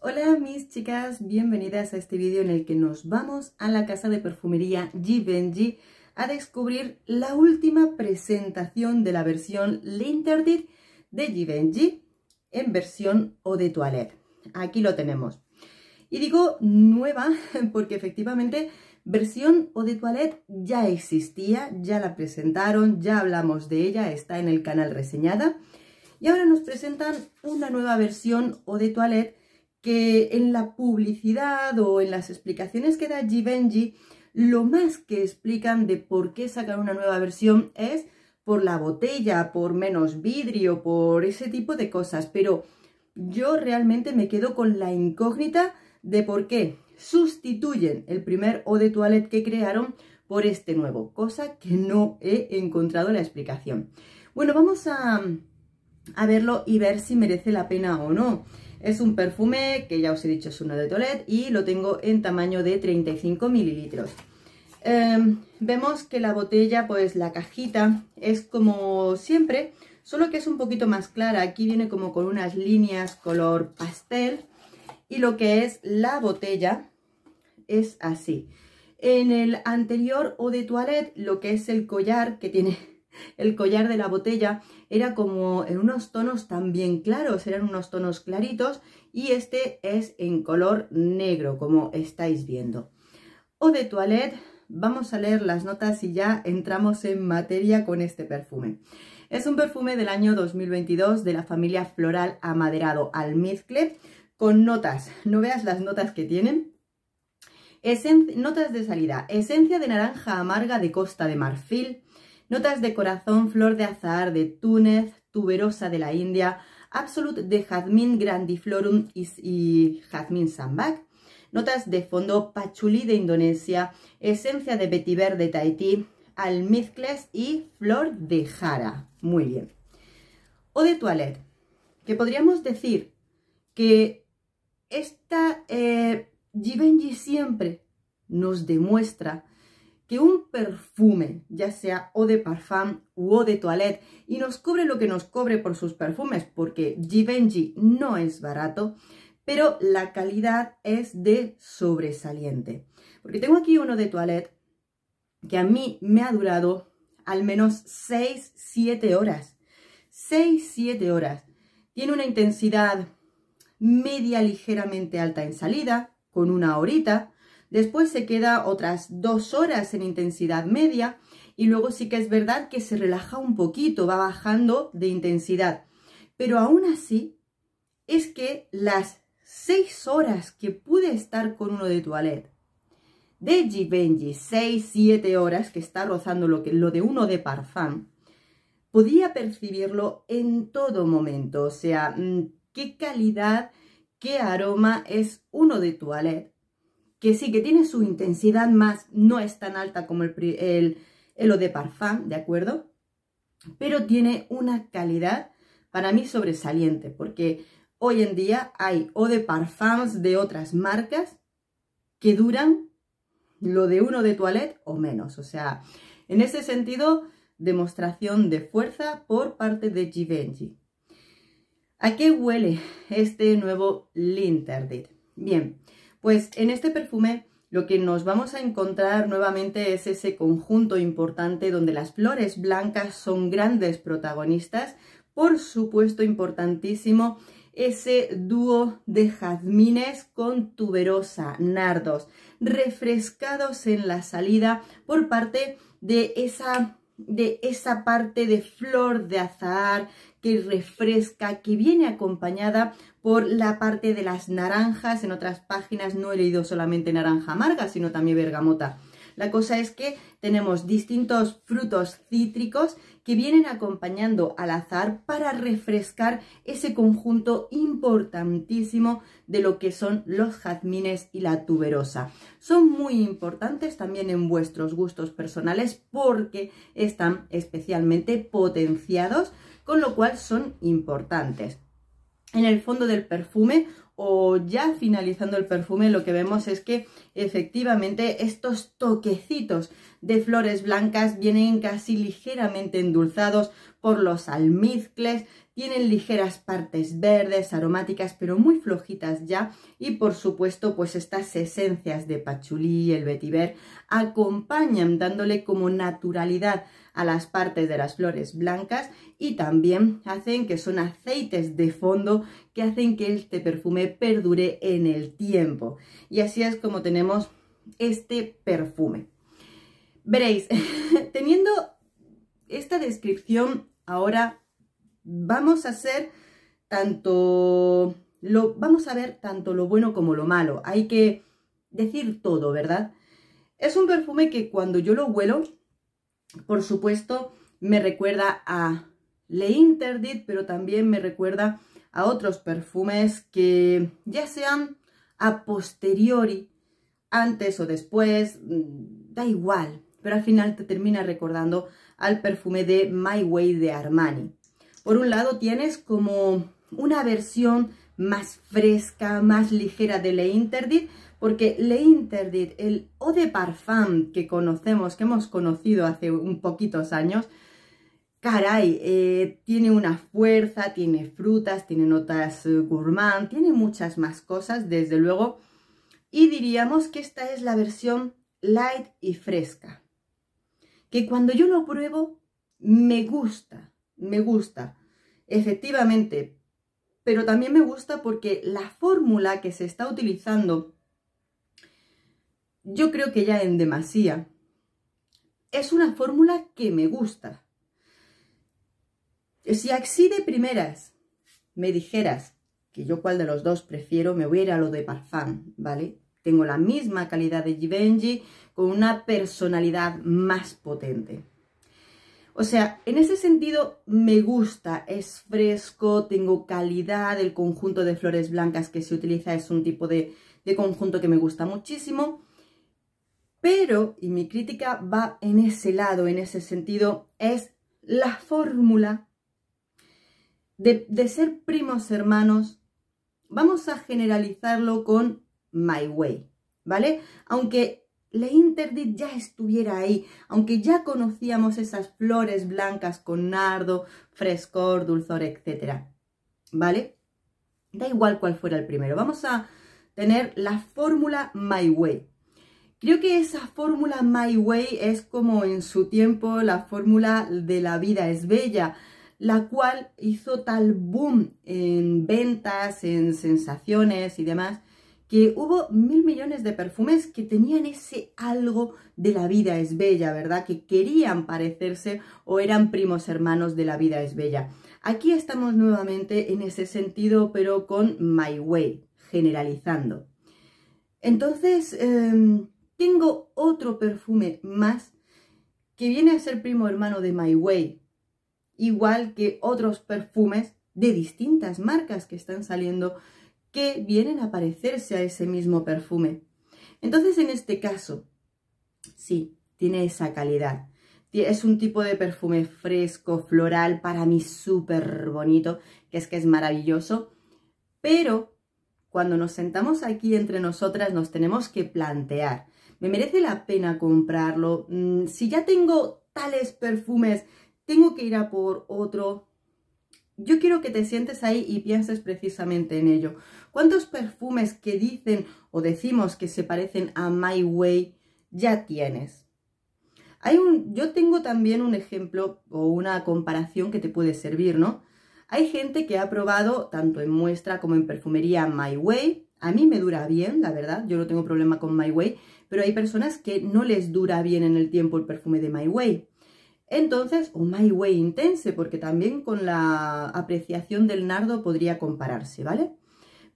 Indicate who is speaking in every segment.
Speaker 1: Hola mis chicas, bienvenidas a este vídeo en el que nos vamos a la casa de perfumería Givenchy a descubrir la última presentación de la versión Linterdit de Givenchy en versión Eau de Toilette. Aquí lo tenemos. Y digo nueva porque efectivamente versión Eau de Toilette ya existía, ya la presentaron, ya hablamos de ella, está en el canal reseñada. Y ahora nos presentan una nueva versión Eau de Toilette que en la publicidad o en las explicaciones que da Givenchy, lo más que explican de por qué sacar una nueva versión es por la botella, por menos vidrio, por ese tipo de cosas. Pero yo realmente me quedo con la incógnita de por qué sustituyen el primer Eau de Toilette que crearon por este nuevo, cosa que no he encontrado la explicación. Bueno, vamos a verlo y ver si merece la pena o no. Es un perfume que ya os he dicho es uno de Toilette y lo tengo en tamaño de 35 mililitros. Vemos que la botella, pues la cajita es como siempre, solo que es un poquito más clara. Aquí viene como con unas líneas color pastel y lo que es la botella es así. En el anterior Eau de Toilette, lo que es el collar que tiene... El collar de la botella era como en unos tonos también claros, eran unos tonos claritos y este es en color negro, como estáis viendo. Eau de Toilette, vamos a leer las notas y ya entramos en materia con este perfume. Es un perfume del año 2022 de la familia floral amaderado almizcle con notas, no veas las notas que tienen. Notas de salida, esencia de naranja amarga de Costa de Marfil, notas de corazón, flor de azahar de Túnez, tuberosa de la India, absolute de jazmín grandiflorum y jazmín sambac, notas de fondo pachulí de Indonesia, esencia de vetiver de Tahití, almizcles y flor de jara. Muy bien. Eau de Toilette, que podríamos decir que esta Givenchy siempre nos demuestra que un perfume, ya sea Eau de Parfum u Eau de Toilette, y nos cobre lo que nos cobre por sus perfumes, porque Givenchy no es barato, pero la calidad es de sobresaliente. Porque tengo aquí uno de Toilette que a mí me ha durado al menos 6-7 horas. 6-7 horas. Tiene una intensidad media ligeramente alta en salida, con una horita. Después se queda otras 2 horas en intensidad media y luego sí que es verdad que se relaja un poquito, va bajando de intensidad. Pero aún así es que las 6 horas que pude estar con uno de Toilette de Givenchy, 6-7 horas que está rozando lo de uno de Parfum, podía percibirlo en todo momento. O sea, qué calidad, qué aroma es uno de Toilette. Que sí, que tiene su intensidad más, no es tan alta como el Eau de Parfum, ¿de acuerdo? Pero tiene una calidad para mí sobresaliente, porque hoy en día hay Eau de Parfums de otras marcas que duran lo de uno de Toilette o menos. O sea, en ese sentido, demostración de fuerza por parte de Givenchy. ¿A qué huele este nuevo Linterdit? Bien. Pues en este perfume lo que nos vamos a encontrar nuevamente es ese conjunto importante donde las flores blancas son grandes protagonistas. Por supuesto, importantísimo, ese dúo de jazmines con tuberosa, nardos, refrescados en la salida por parte de esa parte de flor de azahar que refresca, que viene acompañada por la parte de las naranjas. En otras páginas no he leído solamente naranja amarga, sino también bergamota. La cosa es que tenemos distintos frutos cítricos que vienen acompañando al azahar para refrescar ese conjunto importantísimo de lo que son los jazmines y la tuberosa. Son muy importantes también en vuestros gustos personales porque están especialmente potenciados, con lo cual son importantes. En el fondo del perfume o ya finalizando el perfume, lo que vemos es que efectivamente estos toquecitos de flores blancas vienen casi ligeramente endulzados por los almizcles. tienen ligeras partes verdes, aromáticas, pero muy flojitas ya. Y por supuesto, pues estas esencias de patchouli, el vetiver, acompañan dándole como naturalidad a las partes de las flores blancas y también hacen que son aceites de fondo que hacen que este perfume perdure en el tiempo. Y así es como tenemos este perfume. Veréis, teniendo esta descripción, ahora vamos a ver tanto lo bueno como lo malo. Hay que decir todo, ¿verdad? Es un perfume que cuando yo lo huelo, por supuesto, me recuerda a L'Interdit, pero también me recuerda a otros perfumes que ya sean a posteriori, antes o después, da igual, pero al final te termina recordando al perfume de My Way de Armani. Por un lado tienes como una versión más fresca, más ligera de L'Interdit, porque L'Interdit, el eau de parfum que conocemos, que hemos conocido hace un poquitos años, caray, tiene una fuerza, tiene frutas, tiene notas gourmand, tiene muchas más cosas, desde luego, y diríamos que esta es la versión light y fresca, que cuando yo lo pruebo me gusta, efectivamente, pero también me gusta porque la fórmula que se está utilizando, yo creo que ya en demasía, es una fórmula que me gusta. Si así de primeras me dijeras que yo cuál de los dos prefiero, me voy a ir a lo de parfum, ¿vale? Tengo la misma calidad de Givenchy con una personalidad más potente. O sea, en ese sentido me gusta, es fresco, tengo calidad, el conjunto de flores blancas que se utiliza es un tipo de conjunto que me gusta muchísimo. Pero, y mi crítica va en ese lado, en ese sentido, es la fórmula de ser primos hermanos. Vamos a generalizarlo con My Way, ¿vale? Aunque L'Interdit ya estuviera ahí, aunque ya conocíamos esas flores blancas con nardo, frescor, dulzor, etc., ¿vale? Da igual cuál fuera el primero. Vamos a tener la fórmula My Way. Creo que esa fórmula My Way es como en su tiempo la fórmula de La vida es bella, la cual hizo tal boom en ventas, en sensaciones y demás, que hubo 1000 millones de perfumes que tenían ese algo de La vida es bella, ¿verdad? Que querían parecerse o eran primos hermanos de La vida es bella. Aquí estamos nuevamente en ese sentido, pero con My Way, generalizando. Entonces, tengo otro perfume más que viene a ser primo hermano de My Way, igual que otros perfumes de distintas marcas que están saliendo que vienen a parecerse a ese mismo perfume. Entonces, en este caso, sí, tiene esa calidad. Es un tipo de perfume fresco, floral, para mí súper bonito, que es maravilloso, pero cuando nos sentamos aquí entre nosotras nos tenemos que plantear, ¿me merece la pena comprarlo? Si ya tengo tales perfumes, ¿tengo que ir a por otro? Yo quiero que te sientes ahí y pienses precisamente en ello. ¿Cuántos perfumes que dicen o decimos que se parecen a My Way ya tienes? Yo tengo también un ejemplo o una comparación que te puede servir, ¿no? Hay gente que ha probado tanto en muestra como en perfumería My Way. A mí me dura bien, la verdad, yo no tengo problema con My Way, pero hay personas que no les dura bien en el tiempo el perfume de My Way. Entonces, o My Way Intense, porque también con la apreciación del nardo podría compararse, ¿vale?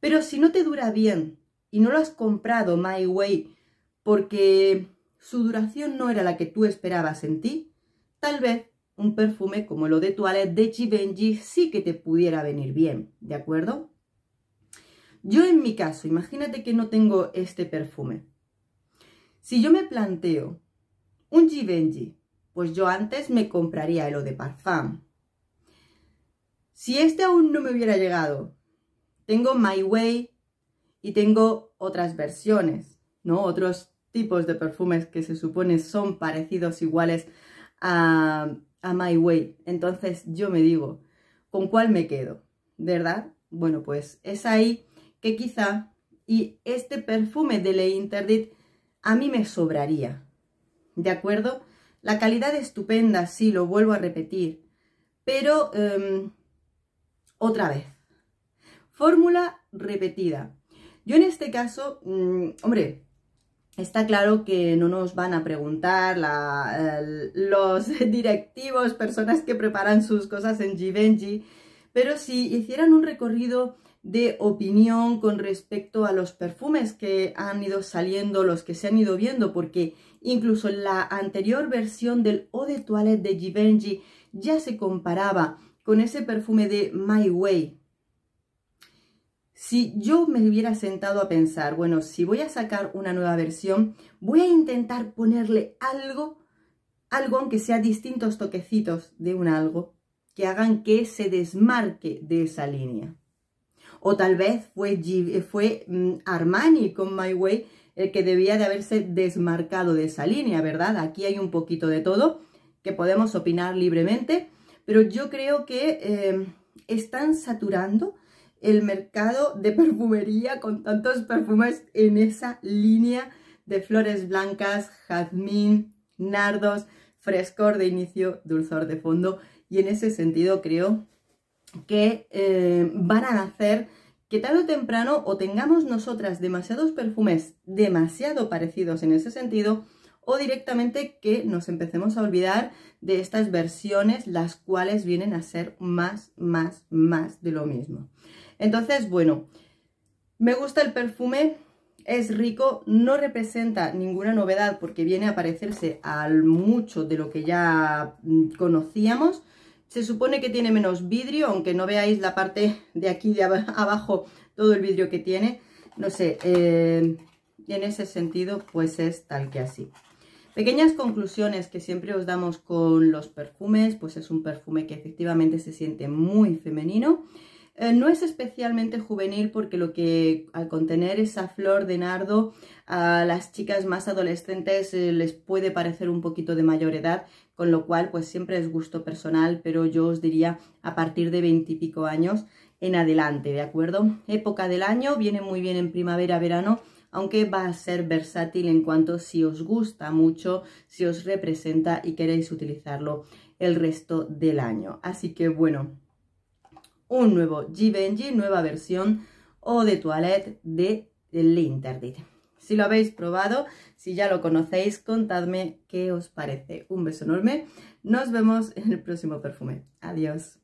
Speaker 1: Pero si no te dura bien y no lo has comprado My Way porque su duración no era la que tú esperabas en ti, tal vez un perfume como el Eau de Toilette de Givenchy sí que te pudiera venir bien, ¿de acuerdo? Yo en mi caso, imagínate que no tengo este perfume. Si yo me planteo un Givenchy, pues yo antes me compraría el Eau de Parfum. Si este aún no me hubiera llegado, tengo My Way y tengo otras versiones, ¿no? Otros tipos de perfumes que se supone son parecidos, iguales a My Way. Entonces yo me digo, ¿con cuál me quedo? ¿Verdad? Bueno, pues es ahí que quizá, y este perfume de L'Interdit a mí me sobraría, ¿de acuerdo? La calidad estupenda, sí, lo vuelvo a repetir, pero otra vez, fórmula repetida. Yo en este caso, hombre, está claro que no nos van a preguntar los directivos, personas que preparan sus cosas en Givenchy, pero si hicieran un recorrido de opinión con respecto a los perfumes que han ido saliendo, los que se han ido viendo, porque incluso en la anterior versión del Eau de Toilette de Givenchy ya se comparaba con ese perfume de My Way. Si yo me hubiera sentado a pensar, bueno, si voy a sacar una nueva versión, voy a intentar ponerle algo aunque sea distintos toquecitos de un algo, que hagan que se desmarque de esa línea. O tal vez fue Armani con My Way el que debía de haberse desmarcado de esa línea, ¿verdad? Aquí hay un poquito de todo, que podemos opinar libremente, pero yo creo que están saturando el mercado de perfumería con tantos perfumes en esa línea de flores blancas, jazmín, nardos, frescor de inicio, dulzor de fondo, y en ese sentido creo que van a hacer que tarde o temprano o tengamos nosotras demasiados perfumes demasiado parecidos en ese sentido, o directamente que nos empecemos a olvidar de estas versiones, las cuales vienen a ser más de lo mismo. Entonces, bueno, me gusta el perfume, es rico, no representa ninguna novedad porque viene a parecerse a mucho de lo que ya conocíamos. Se supone que tiene menos vidrio, aunque no veáis la parte de aquí de abajo, todo el vidrio que tiene. No sé, en ese sentido, pues es tal que así. Pequeñas conclusiones que siempre os damos con los perfumes, pues es un perfume que efectivamente se siente muy femenino. No es especialmente juvenil porque lo que al contener esa flor de nardo a las chicas más adolescentes les puede parecer un poquito de mayor edad, con lo cual pues siempre es gusto personal, pero yo os diría a partir de 20 y pico años en adelante, ¿de acuerdo? Época del año, viene muy bien en primavera, verano, aunque va a ser versátil en cuanto si os gusta mucho, si os representa y queréis utilizarlo el resto del año. Así que bueno, un nuevo Givenchy, nueva versión Eau de Toilette de L'Interdit. Si lo habéis probado, si ya lo conocéis, contadme qué os parece. Un beso enorme. Nos vemos en el próximo perfume. Adiós.